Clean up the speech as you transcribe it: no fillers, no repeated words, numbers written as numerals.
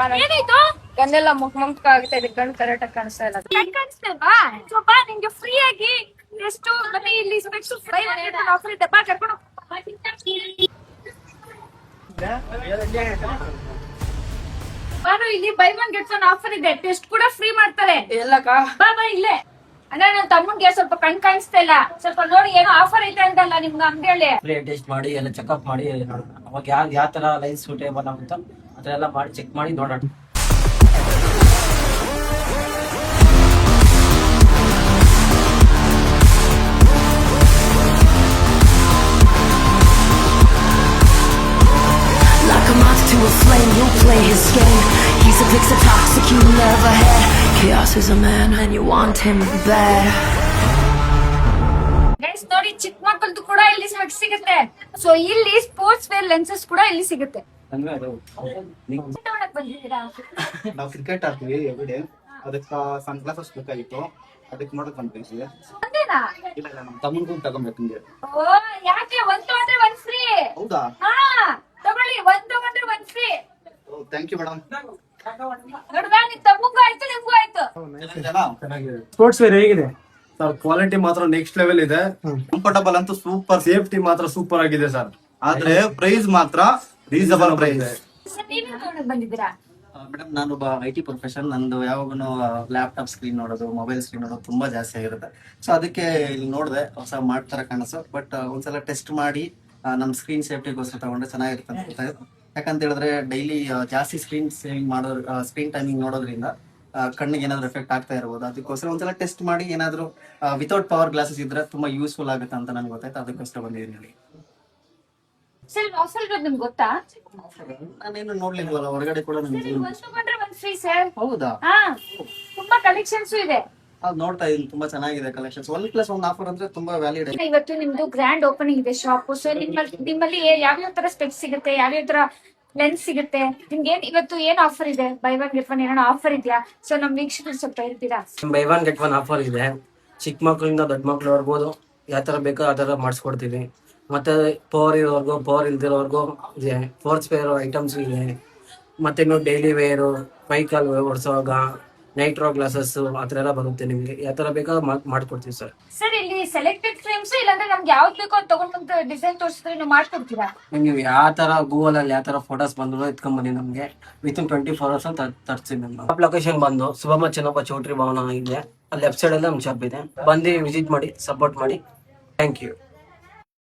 ಏನಾಯ್ತು? ಕಣ್ಣೆಲ್ಲ ಮುಖ ಆಗ್ತಾ ಇದೆ, ಕಣ್ಣು ಕರೆಕ್ಟ್ ಆಗಿ ಕಾಣಿಸ್ತಾ ಇಲ್ಲ. ಕಾಣಿಸ್ತೇವಾ? ಸ್ವಲ್ಪ ನಿಂಗೆ ಫ್ರೀ ಆಗಿ ಎಷ್ಟು ಮತ್ತೆ ಇಲ್ಲಿ ಸ್ಪೆಕ್ಸ್ ಫ್ರೈ ಆಫರ್ ಇದೆ, ಬಾ ಕರ್ಕೊಂಡು ಬಾರು. ಇಲ್ಲಿ by one get one offer ಇದೆ, ಟೆಸ್ಟ್ ಕೂಡ ಫ್ರೀ ಮಾಡ್ತಾರೆ. ಎಲ್ಲಕ್ಕ ಬಾ ಬಾ ಇಲ್ಲೇ. ಅಣ್ಣ ನನ್ನ ತಮ್ಮಂಗೆ ಸ್ವಲ್ಪ ಕಣ್ ಕಾಣಿಸ್ತಾ ಇಲ್ಲ, ಸ್ವಲ್ಪ ನೋಡಿ ಏನೋ ಆಫರ್ ಐತೆ ಅಂತಲ್ಲ ನಿಮ್ಗೆ ಅಂಗಡಿಯಲ್ಲಿ. ಟೆಸ್ಟ್ ಮಾಡಿ ಎಲ್ಲ ಚೆಕ್ಅಪ್ ಮಾಡಿ ನೋಡೋಣ. ಅವಾಗ ಯಾವ ತರ ಲೈನ್ ಸೂಟೇಬಲ್ ಆಗುತ್ತೋ ಅದೆಲ್ಲ ಮಾಡಿ ಚೆಕ್ ಮಾಡಿ ನೋಡೋಣ. Like a moth to a flame, you'll play his game. He's a fix, a toxic you never had. Chaos is a man and you want him bad. Guys ನೋಡಿ, ಚಿಕ್ಕ ಮಕ್ಕಳದು ಕೂಡ ಇಲ್ಲಿ ಸ್ಪೆಕ್ಸ್ ಸಿಗುತ್ತೆ. ಸೊ ಇಲ್ಲಿ sports wear lenses ಕೂಡ ಇಲ್ಲಿ ಸಿಗುತ್ತೆ. ಅಂದ್ರೆ ಅದು ತಗೊಳಕ್ ಬಂದಿದ್ದೀರಾ? ನಾವು ಕ್ರಿಕೆಟ್ ಆಡ್ತೀವಿ ಎವ್ರಿಡೇ, ಅದಕ್ಕೆ ಸನ್ ಗ್ಲಾಸಸ್ ಬೇಕಾಗಿತ್ತು, ಅದಕ್ಕೆ ನೋಡಕ್ ಬಂದಿದ್ದೀವಿ. ಒಂದೇನಾ? ಇಲ್ಲ ನಮ್ಮ ತಮ್ಮನಿಗೂ ತಗೊಂಬೇಕು ನಿಮ್ಗೆ. ಓ ಯಾಕೆ? ಒಂದ್ ತಗೊಂಡ್ರೆ ಒಂದ್ ಫ್ರೀ. ಹೌದಾ? ಹಾ ತಗೊಳ್ಳಿ, ಒಂದ್ ತಗೊಂಡ್ರೆ ಒಂದ್ ಫ್ರೀ. Thank you madam. ನೋಡ್ದಾ, ನಿನ್ ತಮ್ಮಗೂ ಆಯ್ತು ನಿಮ್ಗೂ ಆಯ್ತು. ಸ್ಪೋರ್ಟ್ಸ್ ವೇರ್ ಹೇಗಿದೆ ಸರ್? ಕ್ವಾಲಿಟಿ ಮಾತ್ರ ನೆಕ್ಸ್ಟ್ ಲೆವೆಲ್ ಇದೆ. ಕಂಫರ್ಟಬಲ್ ಅಂತೂ ಸೂಪರ್, ಸೇಫ್ಟಿ ಮಾತ್ರ ಸೂಪರ್ ಆಗಿದೆ ಸರ್. ಆದ್ರೆ ಪ್ರೈಸ್ ಮಾತ್ರ ರೀಸನಬಲ್ ಪ್ರೈಸ್. ಸರ್ ನೀವೇನ್ ತಗೊಳಕ್ ಬಂದಿದ್ದೀರಾ? ಮೇಡಮ್ ನಾನೊಬ್ಬ IT ಪ್ರೊಫೆಷನ್. ನಂದು ಯಾವಾಗೂ ಲ್ಯಾಪ್ಟಾಪ್ ಸ್ಕ್ರೀನ್ ನೋಡೋದು, ಮೊಬೈಲ್ ಸ್ಕ್ರೀನ್ ನೋಡೋದು ತುಂಬಾ ಜಾಸ್ತಿ ಆಗಿರುತ್ತೆ. ಸೊ ಅದಕ್ಕೆ ಇಲ್ಲಿ ನೋಡಿದೆ, ಹೊಸ ಮಾಡ್ತಾರ ಕಾಣಿಸು. ಬಟ್ ಒಂದ್ಸಲ ಟೆಸ್ಟ್ ಮಾಡಿ ನಮ್ ಸ್ಕ್ರೀನ್ ಸೇಫ್ಟಿಗೋಸ್ಕರ ತಗೊಂಡ್ರೆ ಚೆನ್ನಾಗಿರುತ್ತೆ ಅಂತ ಗೊತ್ತಾಯ್ತು. ಯಾಕಂತ ಹೇಳಿದ್ರೆ ಡೈಲಿ ಜಾಸ್ತಿ ಸ್ಕ್ರೀನ್ ಸೇವಿಂಗ್ ಸ್ಕ್ರೀನ್ ಟೈಮಿಂಗ್ ನೋಡೋದ್ರಿಂದ ಕಣ್ಣಿಗೆ ಏನಾದ್ರು ಎಫೆಕ್ಟ್ ಆಗ್ತಾ ಇರ್ಬೋದು. ಅದಕ್ಕೋಸ್ಕರ ಒಂದ್ಸಲ ಟೆಸ್ಟ್ ಮಾಡಿ ಏನಾದ್ರು ವಿತೌಟ್ ಪವರ್ ಗ್ಲಾಸಸ್ ಇದ್ರೆ ತುಂಬಾ ಯೂಸ್ಫುಲ್ ಆಗುತ್ತೆ ಅಂತ ನನ್ಗೆ ಗೊತ್ತಾಯ್ತು. ಅದಕ್ಕೋಸ್ಕರ ಬಂದಿದ್ದೀನಿ. ಸರ್ ಆಫರ್ ಇರೋದು ನಿಮ್ಗೆ ಗೊತ್ತಾ? ನಾನೇನು ನೋಡ್ಲಿಲ್ವಲ್ಲ, ಹೊರಗಡೆ ಕೂಡ ಸರ್ ಇಲ್ಲಿ ಒಂದ್ ತಗೊಂಡ್ರೆ ಒಂದ್ ಫ್ರೀ ಸರ್. ಹೌದಾ? ಹಾ ತುಂಬಾ ಕಲೆಕ್ಷನ್ಸ್ ಇದೆ. ಅದು ನೋಡ್ತಾ ಇದ್ದೀನಿ, ತುಂಬಾ ಚೆನ್ನಾಗಿದೆ ಕಲೆಕ್ಷನ್ಸ್. 1+1 ಆಫರ್ ಅಂದ್ರೆ ತುಂಬಾ ವ್ಯಾಲಿಡ್ ಇದೆ. ಇವತ್ತು ನಿಮ್ದು ಗ್ರ್ಯಾಂಡ್ ಓಪನಿಂಗ್ ಇದೆ ಶಾಪ್. ಸೊ ನಿಮ್ಮಲ್ಲಿ ಯಾವ್ಯಾವ ತರ ಸ್ಪೆಕ್ಸ್ ಸಿಗುತ್ತೆ, ಯಾವ್ಯಾವ ತರ ಲೆನ್ಸ್ ಸಿಗುತ್ತೆ, ನಿಮ್ಗೆ ಇವತ್ತು ಏನ್ ಆಫರ್ ಇದೆ? ಬೈ ಒನ್ ಗೆಟ್ ಒನ್ ಏನಾದ್ರು ಆಫರ್ ಇದೆಯಾ? ಸೊ ನಮ್ ವೀಕ್ಷಕರು ಸ್ವಲ್ಪ ಹೇಳ್ತೀರಾ? By one get one offer ಇದೆ. ಚಿಕ್ಕ ಮಕ್ಕಳಿಂದ ದೊಡ್ಡ ಮಕ್ಳು ಬರ್ಬೋದು, ಯಾವ ತರ ಬೇಕೋ ಆ ತರ ಮಾಡಿಸ್ಕೊಡ್ತೀವಿ. ಮತ್ತೆ ಪವರ್ ಇರೋರ್ಗು, ಪವರ್ ಇಲ್ದಿರೋರ್ಗು ಇದೆ. ಫೋರ್ಸ್ ವೇರ್ ಐಟಮ್ಸ್ ಇದೆ. ಮತ್ತೆ ಇನ್ನು ಡೈಲಿ ವೇರು, ವೆಹಿಕಲ್ ಓಡಿಸುವಾಗ ನೈಟ್ರೋ ಗ್ಲಾಸಸ್ ಆ ತರ ಎಲ್ಲ ಬರುತ್ತೆ. ನಿಮ್ಗೆ ಯಾವ ತರ ಬೇಕೋ ಮಾಡ್ಕೊಡ್ತೀವಿ ಸರ್. ಸರ್ ಇಲ್ಲಿ ಸೆಲೆಕ್ಟೆಡ್ ಫ್ರೇಮ್ಸ್ ಇಲ್ಲಾಂದ್ರೆ ನಮ್ಗೆ ಯಾವ್ದು ಬೇಕೋ ಅದು ತಗೊಂಡ್ ಬಂದು ಡಿಸೈನ್ ತೋರಿಸಿದ್ರೆ ನೀವು ಮಾಡ್ಕೊಡ್ತೀರಾ? ನೀವು ಯಾವ ತರ ಗೂಗಲ್ ಅಲ್ಲಿ ಯಾವ ತರ ಫೋಟೋಸ್ ಬಂದ್ರು ಎತ್ಕೊಂಡ್ ಬನ್ನಿ. ನಮ್ಗೆ ವಿತಿನ್ 24 hours ಅಲ್ಲಿ ತರ್ಸಿ. ನಮ್ಮ ಲೊಕೇಶನ್ ಬಂದು ಸುಭಮ ಚೆನ್ನಪ್ಪ ಚೌಟ್ರಿ ಭವನ ಇದೆ. ಅಲ್ಲಿ ಲೆಫ್ಟ್ ಸೈಡ್ ಅಲ್ಲಿ ನಮ್ ಶಾಪ್ ಇದೆ. ಬಂದು ವಿಸಿಟ್ ಮಾಡಿ, ಸಪೋರ್ಟ್ ಮಾಡಿ. Thank you.